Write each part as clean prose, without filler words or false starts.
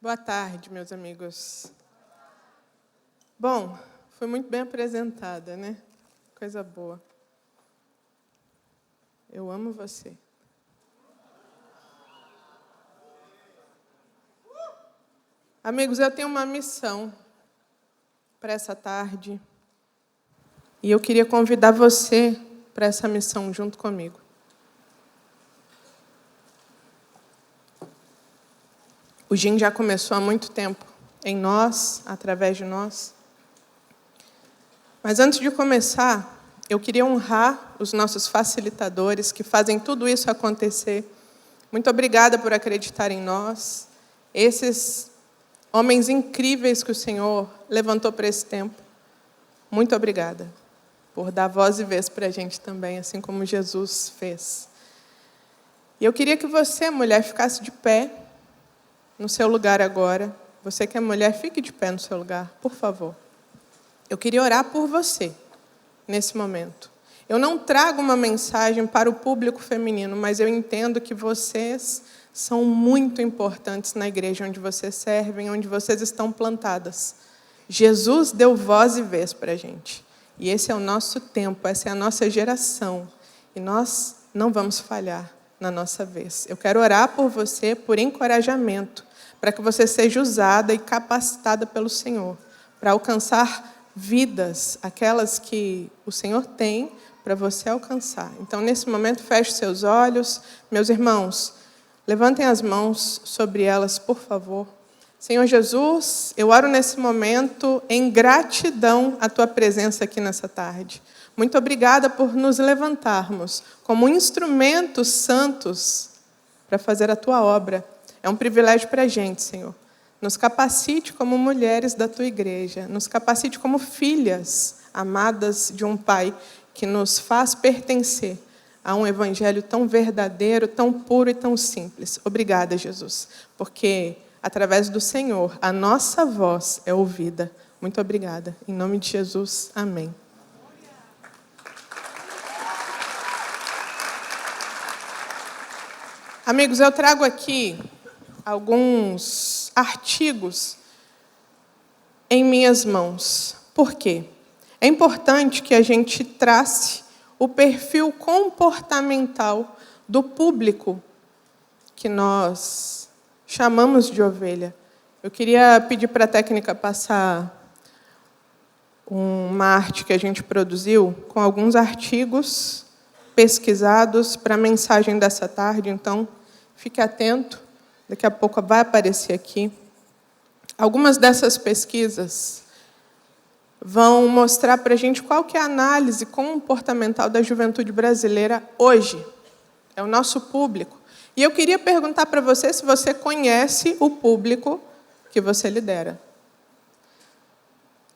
Boa tarde, meus amigos. Bom, foi muito bem apresentada, né? Coisa boa. Eu amo você. Amigos, eu tenho uma missão para essa tarde. E eu queria convidar você para essa missão junto comigo. O GIM já começou há muito tempo, em nós, através de nós. Mas antes de começar, eu queria honrar os nossos facilitadores que fazem tudo isso acontecer. Muito obrigada por acreditar em nós. Esses homens incríveis que o Senhor levantou para esse tempo. Muito obrigada por dar voz e vez para a gente também, assim como Jesus fez. E eu queria que você, mulher, ficasse de pé no seu lugar agora. Você que é mulher, fique de pé no seu lugar, por favor. Eu queria orar por você nesse momento. Eu não trago uma mensagem para o público feminino, mas eu entendo que vocês são muito importantes na igreja onde vocês servem, onde vocês estão plantadas. Jesus deu voz e vez para a gente. E esse é o nosso tempo, essa é a nossa geração. E nós não vamos falhar na nossa vez. Eu quero orar por você, por encorajamento, para que você seja usada e capacitada pelo Senhor, para alcançar vidas, aquelas que o Senhor tem para você alcançar. Então, nesse momento, feche seus olhos. Meus irmãos, levantem as mãos sobre elas, por favor. Senhor Jesus, eu oro nesse momento em gratidão à Tua presença aqui nessa tarde. Muito obrigada por nos levantarmos como instrumentos santos para fazer a Tua obra. É um privilégio para a gente, Senhor. Nos capacite como mulheres da Tua igreja. Nos capacite como filhas amadas de um Pai que nos faz pertencer a um evangelho tão verdadeiro, tão puro e tão simples. Obrigada, Jesus, porque através do Senhor a nossa voz é ouvida. Muito obrigada. Em nome de Jesus, amém. Amigos, eu trago aqui alguns artigos em minhas mãos. Por quê? É importante que a gente trace o perfil comportamental do público que nós chamamos de ovelha. Eu queria pedir para a técnica passar uma arte que a gente produziu com alguns artigos pesquisados para a mensagem dessa tarde. Então, fique atento, daqui a pouco vai aparecer aqui. Algumas dessas pesquisas vão mostrar para a gente qual que é a análise comportamental da juventude brasileira hoje. É o nosso público. E eu queria perguntar para você se você conhece o público que você lidera.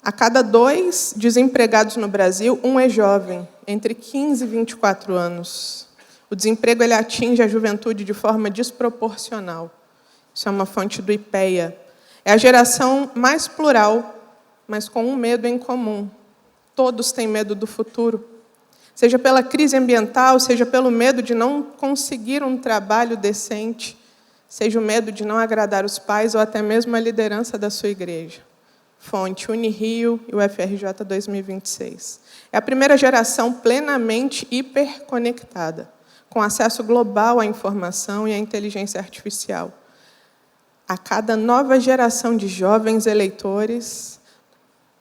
A cada 2 desempregados no Brasil, 1 é jovem, entre 15 e 24 anos. O desemprego ele atinge a juventude de forma desproporcional. Isso é uma fonte do IPEA. É a geração mais plural, mas com um medo em comum. Todos têm medo do futuro. Seja pela crise ambiental, seja pelo medo de não conseguir um trabalho decente, seja o medo de não agradar os pais ou até mesmo a liderança da sua igreja. Fonte Unirio e o FRJ 2026. É a primeira geração plenamente hiperconectada, com acesso global à informação e à inteligência artificial. A cada nova geração de jovens eleitores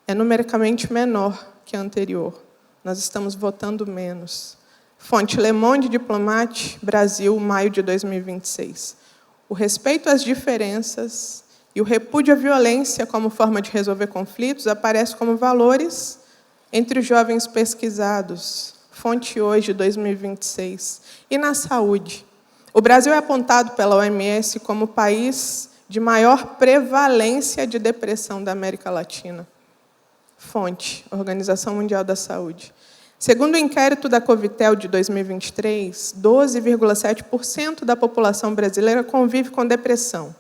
é numericamente menor que a anterior. Nós estamos votando menos. Fonte Le Monde Diplomate, Brasil, maio de 2026. O respeito às diferenças e o repúdio à violência como forma de resolver conflitos aparece como valores entre os jovens pesquisados. Fonte Hoje, 2026. E na saúde. O Brasil é apontado pela OMS como o país de maior prevalência de depressão da América Latina. Fonte, Organização Mundial da Saúde. Segundo o inquérito da Covitel de 2023, 12,7% da população brasileira convive com depressão.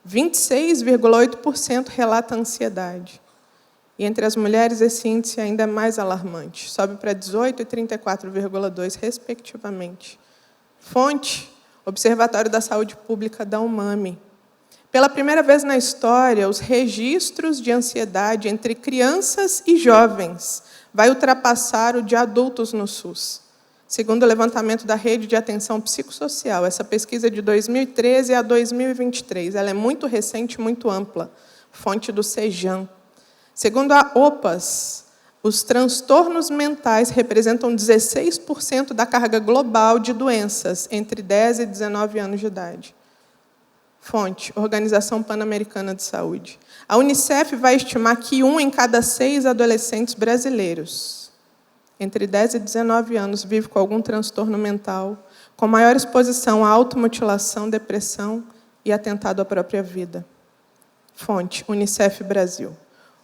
26,8% relata ansiedade. E entre as mulheres, esse índice ainda é mais alarmante. Sobe para 18% e 34,2%, respectivamente. Fonte, Observatório da Saúde Pública da UMAME. Pela primeira vez na história, os registros de ansiedade entre crianças e jovens vai ultrapassar o de adultos no SUS, segundo o levantamento da Rede de Atenção Psicossocial. Essa pesquisa é de 2013 a 2023. Ela é muito recente, muito ampla, fonte do CEJAM. Segundo a OPAS, os transtornos mentais representam 16% da carga global de doenças entre 10 e 19 anos de idade. Fonte, Organização Pan-Americana de Saúde. A Unicef vai estimar que 1 em cada 6 adolescentes brasileiros, entre 10 e 19 anos, vive com algum transtorno mental, com maior exposição à automutilação, depressão e atentado à própria vida. Fonte, Unicef Brasil.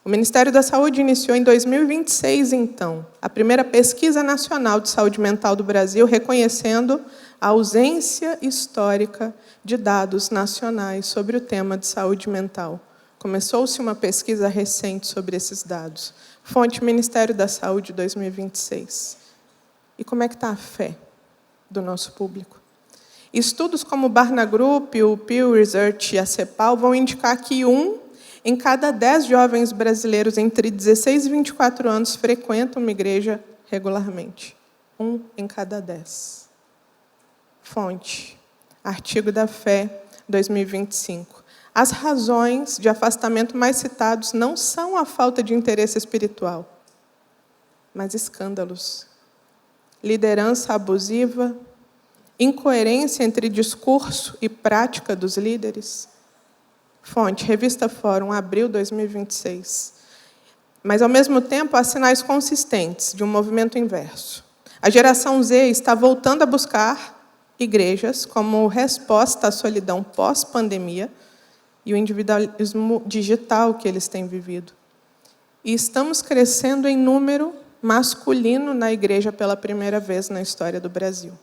O Ministério da Saúde iniciou em 2026, então, a primeira pesquisa nacional de saúde mental do Brasil, reconhecendo a ausência histórica de dados nacionais sobre o tema de saúde mental. Começou-se uma pesquisa recente sobre esses dados. Fonte, Ministério da Saúde, 2026. E como é que está a fé do nosso público? Estudos como o Barna Group, o Pew Research e a CEPAL vão indicar que 1 em cada 10 jovens brasileiros entre 16 e 24 anos frequentam uma igreja regularmente. 1 em cada 10. Fonte, Artigo da Fé, 2025. As razões de afastamento mais citados não são a falta de interesse espiritual, mas escândalos, liderança abusiva, incoerência entre discurso e prática dos líderes. Fonte, Revista Fórum, abril 2026. Mas, ao mesmo tempo, há sinais consistentes de um movimento inverso. A geração Z está voltando a buscar igrejas como resposta à solidão pós-pandemia e o individualismo digital que eles têm vivido. E estamos crescendo em número masculino na igreja pela primeira vez na história do Brasil.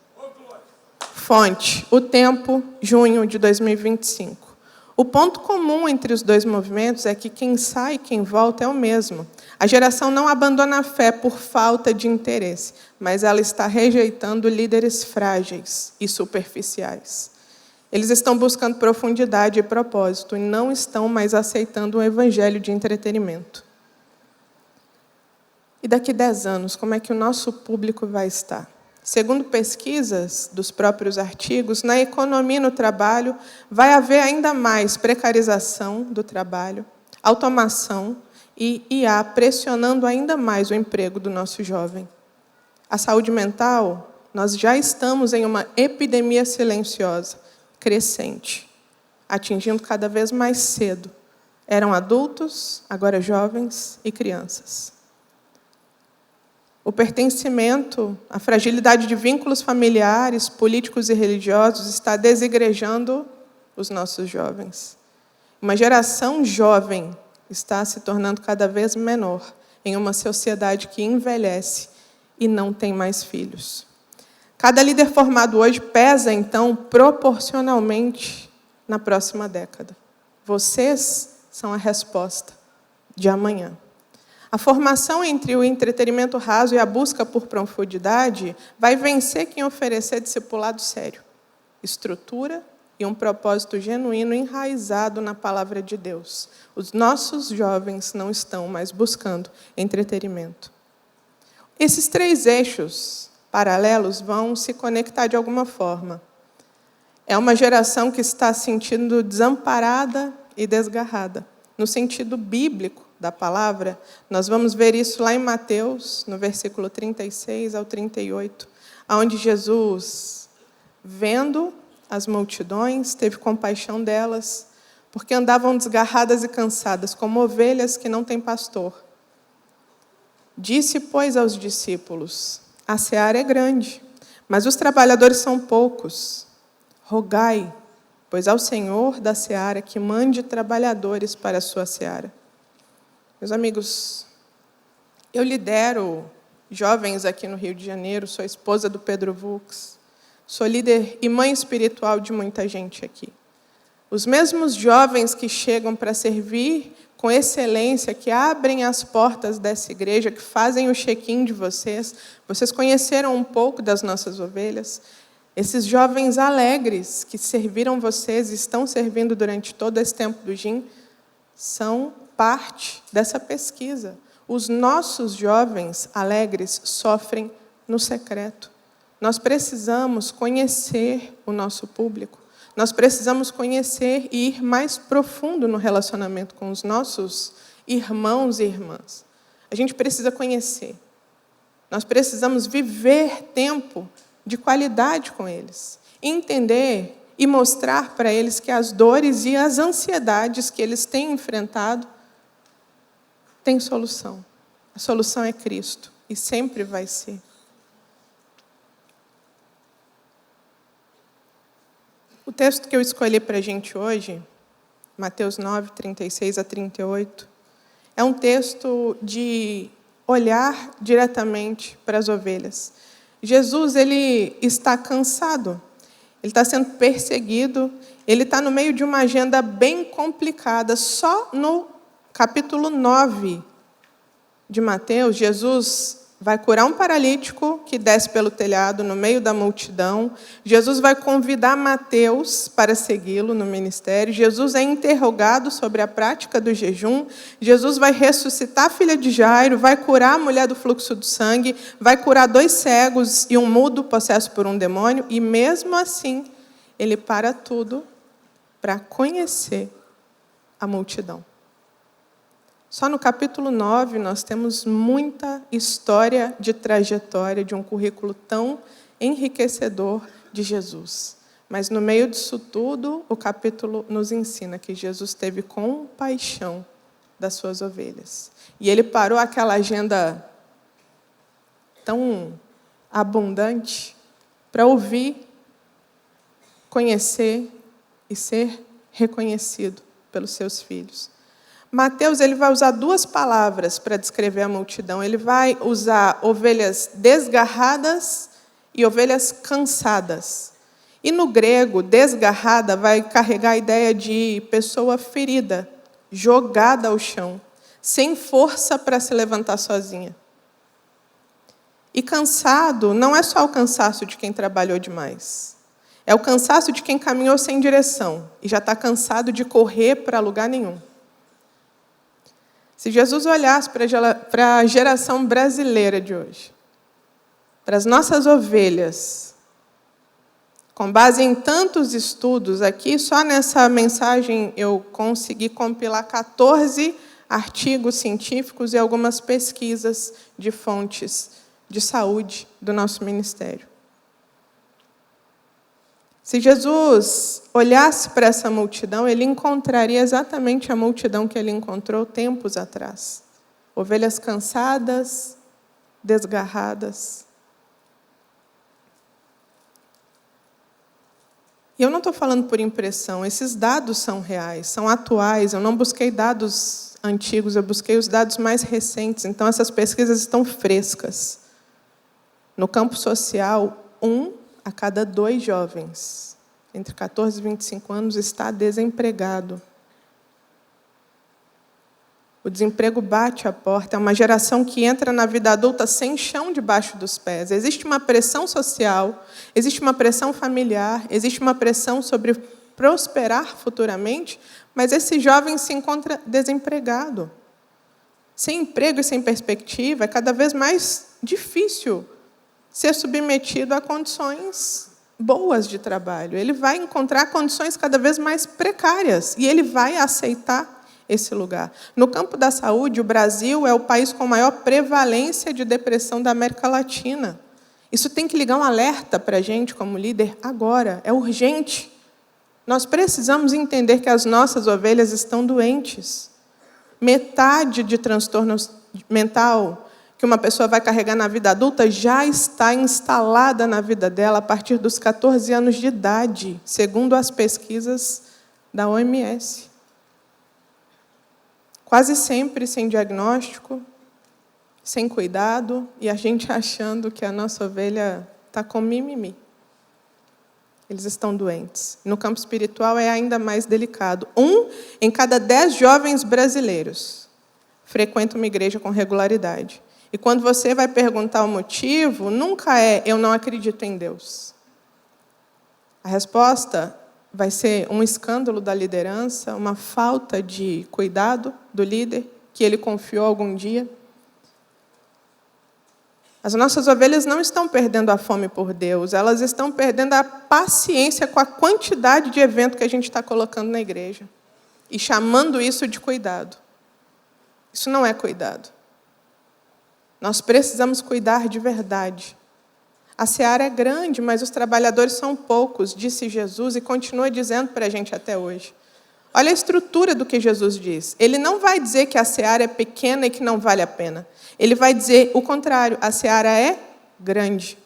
Fonte, O Tempo, junho de 2025. O ponto comum entre os dois movimentos é que quem sai e quem volta é o mesmo. A geração não abandona a fé por falta de interesse, mas ela está rejeitando líderes frágeis e superficiais. Eles estão buscando profundidade e propósito e não estão mais aceitando um evangelho de entretenimento. E daqui 10 anos, como é que o nosso público vai estar? Segundo pesquisas dos próprios artigos, na economia e no trabalho vai haver ainda mais precarização do trabalho, automação e IA pressionando ainda mais o emprego do nosso jovem. A saúde mental, nós já estamos em uma epidemia silenciosa, crescente, atingindo cada vez mais cedo. Eram adultos, agora jovens e crianças. O pertencimento, a fragilidade de vínculos familiares, políticos e religiosos está desigrejando os nossos jovens. Uma geração jovem está se tornando cada vez menor em uma sociedade que envelhece e não tem mais filhos. Cada líder formado hoje pesa, então, proporcionalmente na próxima década. Vocês são a resposta de amanhã. A formação entre o entretenimento raso e a busca por profundidade vai vencer quem oferecer discipulado sério, estrutura e um propósito genuíno enraizado na palavra de Deus. Os nossos jovens não estão mais buscando entretenimento. Esses 3 eixos paralelos vão se conectar de alguma forma. É uma geração que está se sentindo desamparada e desgarrada. No sentido bíblico da palavra, nós vamos ver isso lá em Mateus, no versículo 36 ao 38, onde Jesus, vendo as multidões, teve compaixão delas, porque andavam desgarradas e cansadas, como ovelhas que não têm pastor. Disse, pois, aos discípulos: a seara é grande, mas os trabalhadores são poucos. Rogai, pois, ao Senhor da seara que mande trabalhadores para a sua seara. Meus amigos, eu lidero jovens aqui no Rio de Janeiro, sou esposa do Pedro Vux, sou líder e mãe espiritual de muita gente aqui. Os mesmos jovens que chegam para servir com excelência, que abrem as portas dessa igreja, que fazem o check-in de vocês, vocês conheceram um pouco das nossas ovelhas, Esses jovens alegres que serviram vocês e estão servindo durante todo esse tempo do GIM são parte dessa pesquisa. Os nossos jovens alegres sofrem no secreto. Nós precisamos conhecer o nosso público. Nós precisamos conhecer e ir mais profundo no relacionamento com os nossos irmãos e irmãs. A gente precisa conhecer. Nós precisamos viver tempo de qualidade com eles. Entender e mostrar para eles que as dores e as ansiedades que eles têm enfrentado têm solução. A solução é Cristo e sempre vai ser. O texto que eu escolhi para a gente hoje, Mateus 9, 36 a 38, é um texto de olhar diretamente para as ovelhas. Jesus, ele está cansado, ele está sendo perseguido, ele está no meio de uma agenda bem complicada. Só no capítulo 9 de Mateus, Jesus vai curar um paralítico que desce pelo telhado no meio da multidão. Jesus vai convidar Mateus para segui-lo no ministério. Jesus é interrogado sobre a prática do jejum. Jesus vai ressuscitar a filha de Jairo, vai curar a mulher do fluxo do sangue, vai curar 2 cegos e um mudo possesso por um demônio. E mesmo assim, ele para tudo para conhecer a multidão. Só no capítulo 9 nós temos muita história de trajetória de um currículo tão enriquecedor de Jesus. Mas no meio disso tudo, o capítulo nos ensina que Jesus teve compaixão das suas ovelhas. E ele parou aquela agenda tão abundante para ouvir, conhecer e ser reconhecido pelos seus filhos. Mateus, ele vai usar 2 palavras para descrever a multidão. Ele vai usar ovelhas desgarradas e ovelhas cansadas. E no grego, desgarrada vai carregar a ideia de pessoa ferida, jogada ao chão, sem força para se levantar sozinha. E cansado não é só o cansaço de quem trabalhou demais. É o cansaço de quem caminhou sem direção e já está cansado de correr para lugar nenhum. Se Jesus olhasse para a geração brasileira de hoje, para as nossas ovelhas, com base em tantos estudos aqui, só nessa mensagem eu consegui compilar 14 artigos científicos e algumas pesquisas de fontes de saúde do nosso ministério. Se Jesus olhasse para essa multidão, ele encontraria exatamente a multidão que ele encontrou tempos atrás. Ovelhas cansadas, desgarradas. E eu não estou falando por impressão, esses dados são reais, são atuais. Eu não busquei dados antigos, eu busquei os dados mais recentes. Então, essas pesquisas estão frescas. No campo social, 1 a cada 2 jovens, entre 14 e 25 anos, está desempregado. O desemprego bate a porta, é uma geração que entra na vida adulta sem chão debaixo dos pés. Existe uma pressão social, existe uma pressão familiar, existe uma pressão sobre prosperar futuramente, mas esse jovem se encontra desempregado. Sem emprego e sem perspectiva, é cada vez mais difícil ser submetido a condições boas de trabalho. Ele vai encontrar condições cada vez mais precárias e ele vai aceitar esse lugar. No campo da saúde, o Brasil é o país com maior prevalência de depressão da América Latina. Isso tem que ligar um alerta para a gente como líder agora, é urgente. Nós precisamos entender que as nossas ovelhas estão doentes. Metade de transtorno mental que uma pessoa vai carregar na vida adulta já está instalada na vida dela a partir dos 14 anos de idade, segundo as pesquisas da OMS. Quase sempre sem diagnóstico, sem cuidado, e a gente achando que a nossa ovelha está com mimimi. Eles estão doentes. No campo espiritual é ainda mais delicado. 1 em cada 10 jovens brasileiros frequenta uma igreja com regularidade. E quando você vai perguntar o motivo, nunca é, eu não acredito em Deus. A resposta vai ser um escândalo da liderança, uma falta de cuidado do líder que ele confiou algum dia. As nossas ovelhas não estão perdendo a fome por Deus, elas estão perdendo a paciência com a quantidade de evento que a gente está colocando na igreja e chamando isso de cuidado. Isso não é cuidado. Nós precisamos cuidar de verdade. A seara é grande, mas os trabalhadores são poucos, disse Jesus, e continua dizendo para a gente até hoje. Olha a estrutura do que Jesus diz. Ele não vai dizer que a seara é pequena e que não vale a pena. Ele vai dizer o contrário, a seara é grande.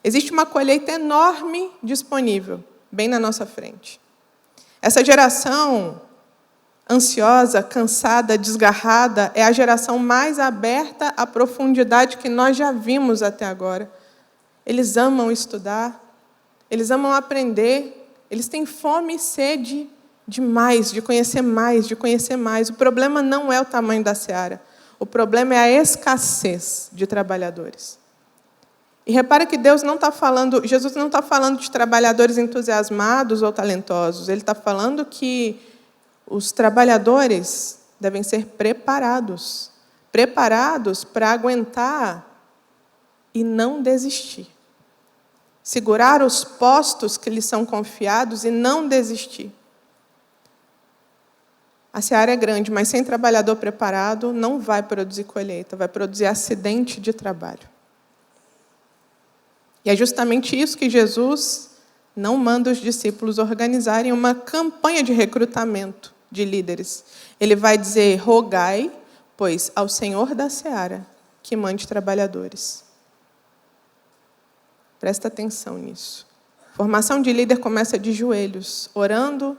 Existe uma colheita enorme disponível, bem na nossa frente. Essa geração ansiosa, cansada, desgarrada, é a geração mais aberta à profundidade que nós já vimos até agora. Eles amam estudar, eles amam aprender, eles têm fome e sede de mais, de conhecer mais, de conhecer mais. O problema não é o tamanho da seara, o problema é a escassez de trabalhadores. E repara que Jesus não está falando de trabalhadores entusiasmados ou talentosos, ele está falando que os trabalhadores devem ser preparados para aguentar e não desistir. Segurar os postos que lhes são confiados e não desistir. A seara é grande, mas sem trabalhador preparado não vai produzir colheita, vai produzir acidente de trabalho. E é justamente isso que Jesus não manda os discípulos organizarem uma campanha de recrutamento de líderes. Ele vai dizer, rogai, pois, ao Senhor da seara que mande trabalhadores. Presta atenção nisso. Formação de líder começa de joelhos, orando,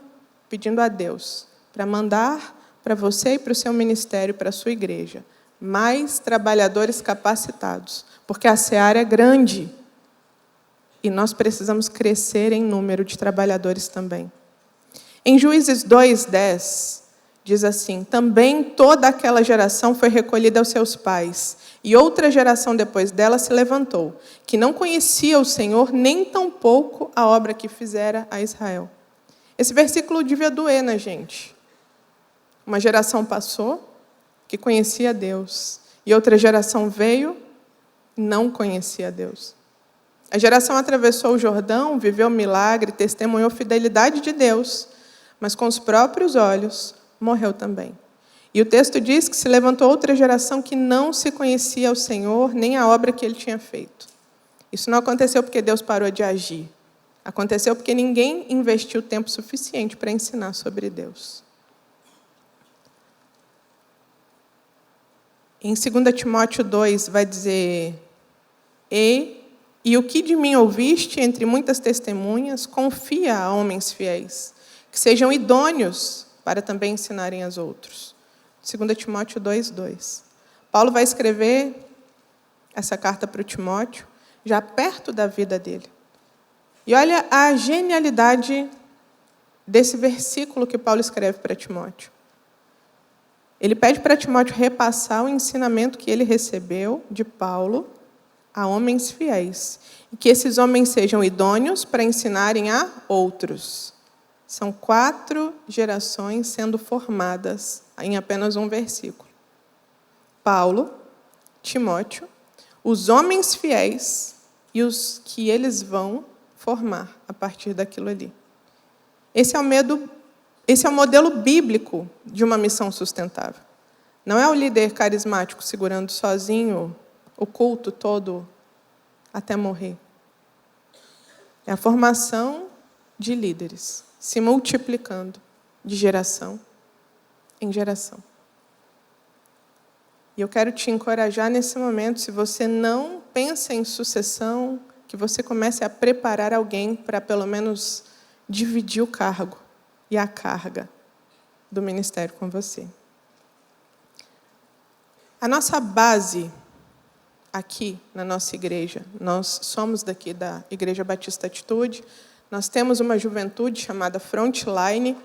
pedindo a Deus para mandar para você e para o seu ministério, para a sua igreja, mais trabalhadores capacitados, porque a seara é grande e nós precisamos crescer em número de trabalhadores também. Em Juízes 2:10, diz assim, também toda aquela geração foi recolhida aos seus pais, e outra geração depois dela se levantou, que não conhecia o Senhor, nem tampouco a obra que fizera a Israel. Esse versículo devia doer na gente. Uma geração passou, que conhecia Deus, e outra geração veio, não conhecia Deus. A geração atravessou o Jordão, viveu o milagre, testemunhou a fidelidade de Deus, mas com os próprios olhos morreu também. E o texto diz que se levantou outra geração que não se conhecia o Senhor, nem a obra que ele tinha feito. Isso não aconteceu porque Deus parou de agir. Aconteceu porque ninguém investiu tempo suficiente para ensinar sobre Deus. Em 2 Timóteo 2 vai dizer, e o que de mim ouviste entre muitas testemunhas, confia a homens fiéis, que sejam idôneos para também ensinarem aos outros. 2 Timóteo 2:2. Paulo vai escrever essa carta para o Timóteo, já perto da vida dele. E olha a genialidade desse versículo que Paulo escreve para Timóteo. Ele pede para Timóteo repassar o ensinamento que ele recebeu de Paulo a homens fiéis, e que esses homens sejam idôneos para ensinarem a outros. São 4 gerações sendo formadas em apenas um versículo. Paulo, Timóteo, os homens fiéis e os que eles vão formar a partir daquilo ali. Esse é o modelo bíblico de uma missão sustentável. Não é o líder carismático segurando sozinho o culto todo até morrer. É a formação de líderes se multiplicando de geração em geração. E eu quero te encorajar nesse momento, se você não pensa em sucessão, que você comece a preparar alguém para pelo menos dividir o cargo e a carga do ministério com você. A nossa base aqui na nossa igreja, nós somos daqui da Igreja Batista Atitude, nós temos uma juventude chamada Frontline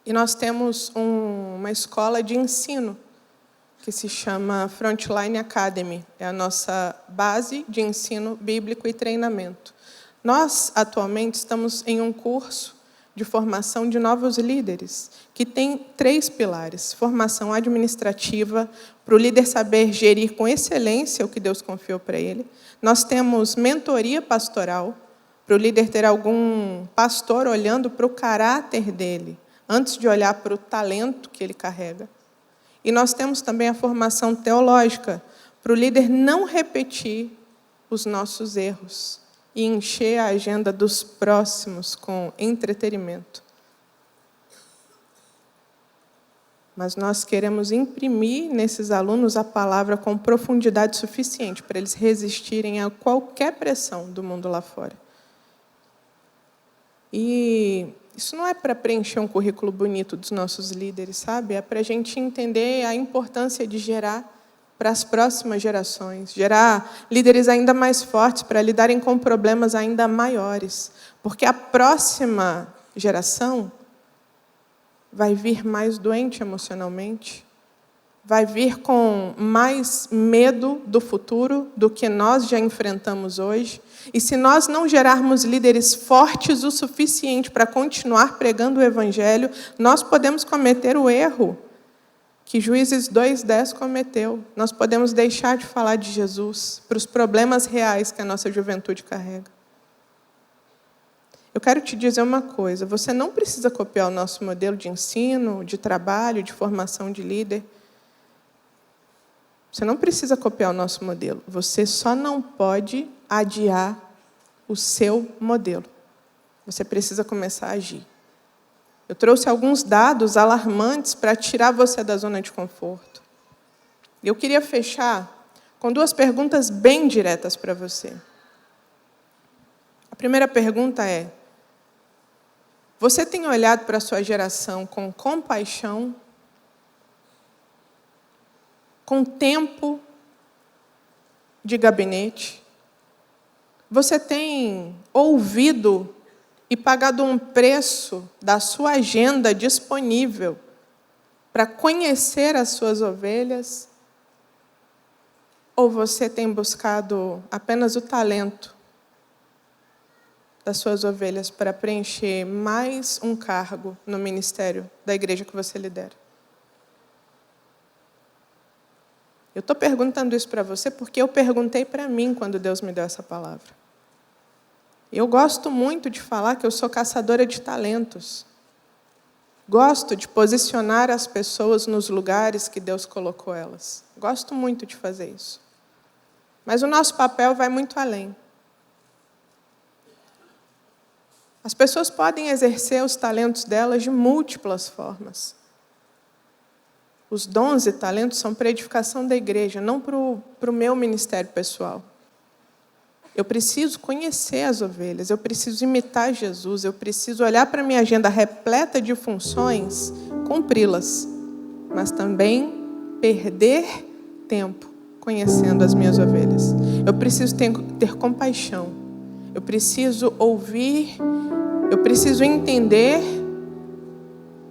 e nós temos uma escola de ensino que se chama Frontline Academy. É a nossa base de ensino bíblico e treinamento. Nós, atualmente, estamos em um curso de formação de novos líderes, que tem 3 pilares. Formação administrativa, para o líder saber gerir com excelência o que Deus confiou para ele. Nós temos mentoria pastoral, para o líder ter algum pastor olhando para o caráter dele, antes de olhar para o talento que ele carrega. E nós temos também a formação teológica, para o líder não repetir os nossos erros e encher a agenda dos próximos com entretenimento. Mas nós queremos imprimir nesses alunos a palavra com profundidade suficiente para eles resistirem a qualquer pressão do mundo lá fora. E isso não é para preencher um currículo bonito dos nossos líderes, sabe? É para a gente entender a importância de gerar para as próximas gerações, gerar líderes ainda mais fortes para lidarem com problemas ainda maiores. Porque a próxima geração vai vir mais doente emocionalmente, vai vir com mais medo do futuro do que nós já enfrentamos hoje. E se nós não gerarmos líderes fortes o suficiente para continuar pregando o Evangelho, nós podemos cometer o erro que Juízes 2:10 cometeu. Nós podemos deixar de falar de Jesus para os problemas reais que a nossa juventude carrega. Eu quero te dizer uma coisa, você não precisa copiar o nosso modelo de ensino, de trabalho, de formação de líder. Você não precisa copiar o nosso modelo. Você só não pode adiar o seu modelo. Você precisa começar a agir. Eu trouxe alguns dados alarmantes para tirar você da zona de conforto. Eu queria fechar com 2 perguntas bem diretas para você. A primeira pergunta é: você tem olhado para a sua geração com compaixão, com tempo de gabinete? Você tem ouvido e pagado um preço da sua agenda disponível para conhecer as suas ovelhas? Ou você tem buscado apenas o talento das suas ovelhas para preencher mais um cargo no ministério da igreja que você lidera? Eu estou perguntando isso para você porque eu perguntei para mim quando Deus me deu essa palavra. Eu gosto muito de falar que eu sou caçadora de talentos. Gosto de posicionar as pessoas nos lugares que Deus colocou elas. Gosto muito de fazer isso. Mas o nosso papel vai muito além. As pessoas podem exercer os talentos delas de múltiplas formas. Os dons e talentos são para a edificação da igreja, não para o meu ministério pessoal. Eu preciso conhecer as ovelhas, eu preciso imitar Jesus, eu preciso olhar para a minha agenda repleta de funções, cumpri-las, mas também perder tempo conhecendo as minhas ovelhas. Eu preciso ter compaixão, eu preciso ouvir, eu preciso entender,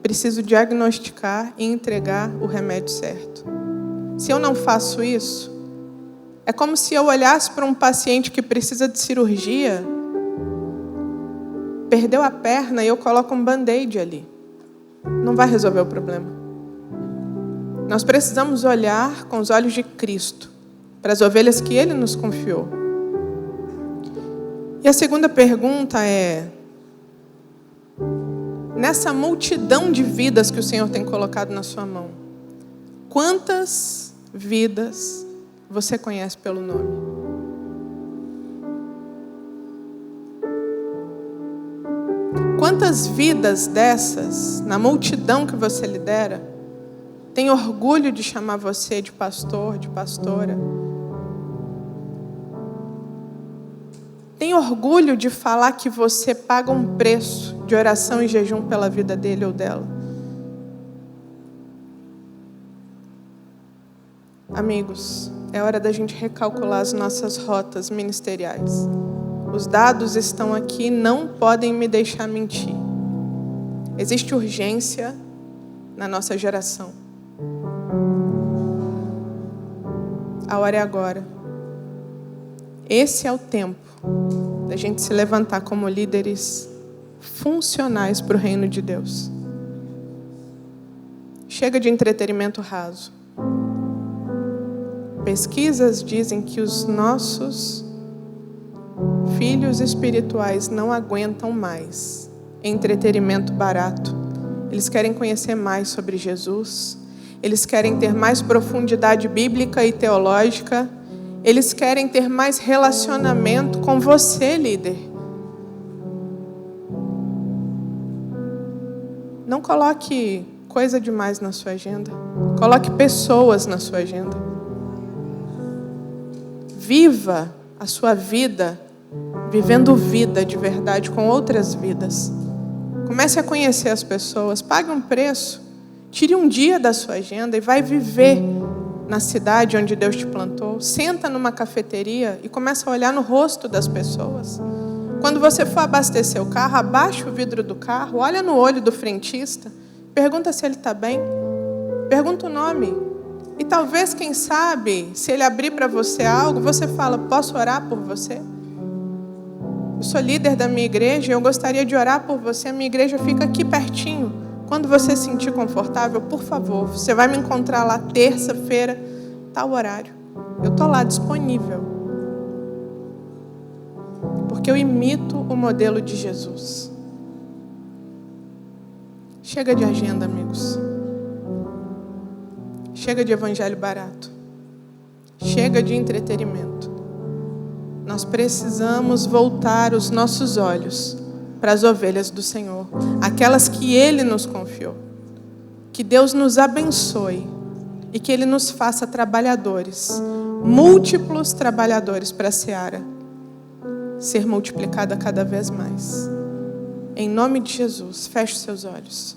preciso diagnosticar e entregar o remédio certo. Se eu não faço isso, é como se eu olhasse para um paciente que precisa de cirurgia, perdeu a perna e eu coloco um band-aid ali. Não vai resolver o problema. Nós precisamos olhar com os olhos de Cristo para as ovelhas que Ele nos confiou. E a segunda pergunta é: nessa multidão de vidas que o Senhor tem colocado na sua mão, quantas vidas você conhece pelo nome? Quantas vidas dessas, na multidão que você lidera, tem orgulho de chamar você de pastor, de pastora? Tem orgulho de falar que você paga um preço de oração e jejum pela vida dele ou dela? Amigos, é hora da gente recalcular as nossas rotas ministeriais. Os dados estão aqui, não podem me deixar mentir. Existe urgência na nossa geração. A hora é agora. Esse é o tempo da da gente se levantar como líderes funcionais para o reino de Deus. Chega de entretenimento raso. Pesquisas dizem que os nossos filhos espirituais não aguentam mais entretenimento barato. Eles querem conhecer mais sobre Jesus. Eles querem ter mais profundidade bíblica e teológica. Eles querem ter mais relacionamento com você, líder. Não coloque coisa demais na sua agenda. Coloque pessoas na sua agenda. Viva a sua vida, vivendo vida de verdade com outras vidas. Comece a conhecer as pessoas. Pague um preço. Tire um dia da sua agenda e vai viver na cidade onde Deus te plantou. Senta numa cafeteria e começa a olhar no rosto das pessoas. Quando você for abastecer o carro, abaixa o vidro do carro, olha no olho do frentista, pergunta se ele está bem, pergunta o nome. E talvez, quem sabe, se ele abrir para você algo, você fala, posso orar por você? Eu sou líder da minha igreja e eu gostaria de orar por você. A minha igreja fica aqui pertinho. Quando você se sentir confortável, por favor, você vai me encontrar lá terça-feira, tal horário. Eu estou lá disponível. Porque eu imito o modelo de Jesus. Chega de agenda, amigos. Chega de evangelho barato. Chega de entretenimento. Nós precisamos voltar os nossos olhos para as ovelhas do Senhor, aquelas que Ele nos confiou. Que Deus nos abençoe e que Ele nos faça trabalhadores, múltiplos trabalhadores para a seara ser multiplicada cada vez mais. Em nome de Jesus, feche seus olhos.